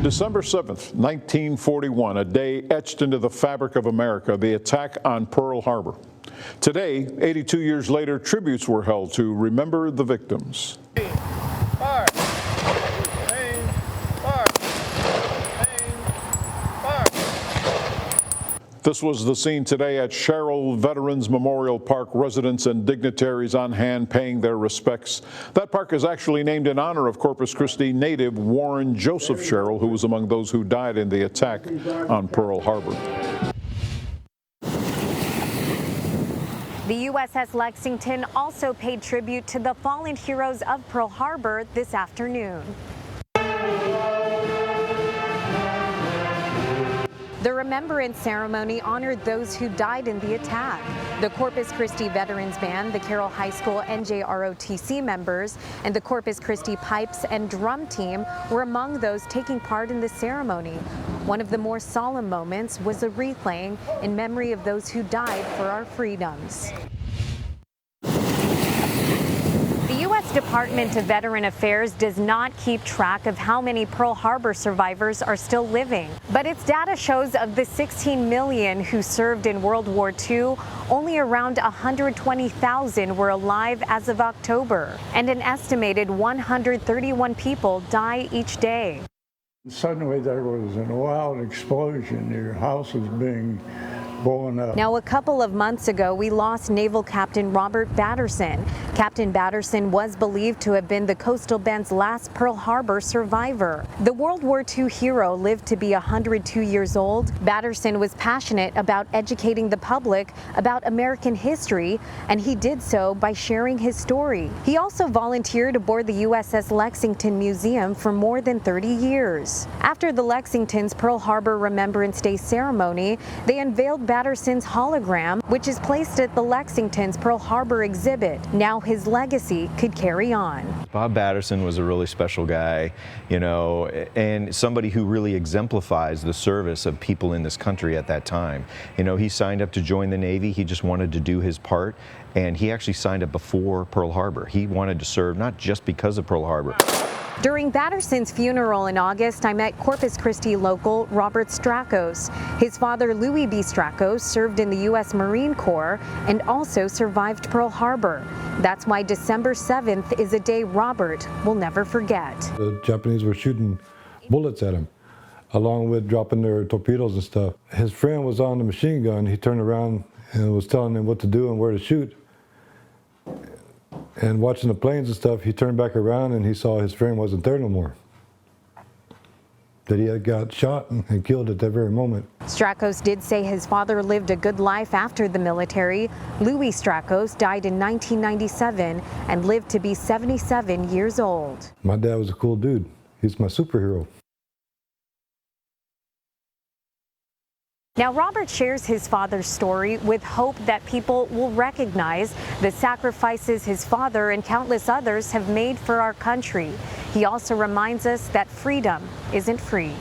December 7th, 1941, a day etched into the fabric of America, the attack on Pearl Harbor. Today, 82 years later, tributes were held to remember the victims. This was the scene today at Sherrill Veterans Memorial Park. Residents and dignitaries on hand paying their respects. That park is actually named in honor of Corpus Christi native Warren Joseph Sherrill, who was among those who died in the attack on Pearl Harbor. The USS Lexington also paid tribute to the fallen heroes of Pearl Harbor this afternoon. The remembrance ceremony honored those who died in the attack. The Corpus Christi Veterans Band, the Carroll High School NJROTC members, and the Corpus Christi Pipes and Drum Team were among those taking part in the ceremony. One of the more solemn moments was a wreath laying in memory of those who died for our freedoms. The U.S. Department of Veteran Affairs does not keep track of how many Pearl Harbor survivors are still living. But its data shows of the 16 million who served in World War II, only around 120,000 were alive as of October. And an estimated 131 people die each day. Suddenly there was a wild explosion. Your house was being blown up. Now, a couple of months ago, we lost Naval Captain Robert Batterson. Captain Batterson was believed to have been the Coastal Bend's last Pearl Harbor survivor. The World War II hero lived to be 102 years old. Batterson was passionate about educating the public about American history, and he did so by sharing his story. He also volunteered aboard the USS Lexington Museum for more than 30 years. After the Lexington's Pearl Harbor Remembrance Day ceremony, they unveiled Batterson's hologram, which is placed at the Lexington's Pearl Harbor exhibit. Now his legacy could carry on. Bob Batterson was a really special guy, you know, and somebody who really exemplifies the service of people in this country at that time. You know, he signed up to join the Navy. He just wanted to do his part, and he actually signed up before Pearl Harbor. He wanted to serve not just because of Pearl Harbor. During Batterson's funeral in August, I met Corpus Christi local Robert Strakos. His father, Louis B. Strakos, served in the U.S. Marine Corps and also survived Pearl Harbor. That's why December 7th is a day Robert will never forget. The Japanese were shooting bullets at him, along with dropping their torpedoes and stuff. His friend was on the machine gun. He turned around and was telling him what to do and where to shoot. And watching the planes and stuff, he turned back around and he saw his friend wasn't there no more. That he had got shot and killed at that very moment. Strakos did say his father lived a good life after the military. Louis Strakos died in 1997 and lived to be 77 years old. My dad was a cool dude. He's my superhero. Now, Robert shares his father's story with hope that people will recognize the sacrifices his father and countless others have made for our country. He also reminds us that freedom isn't free.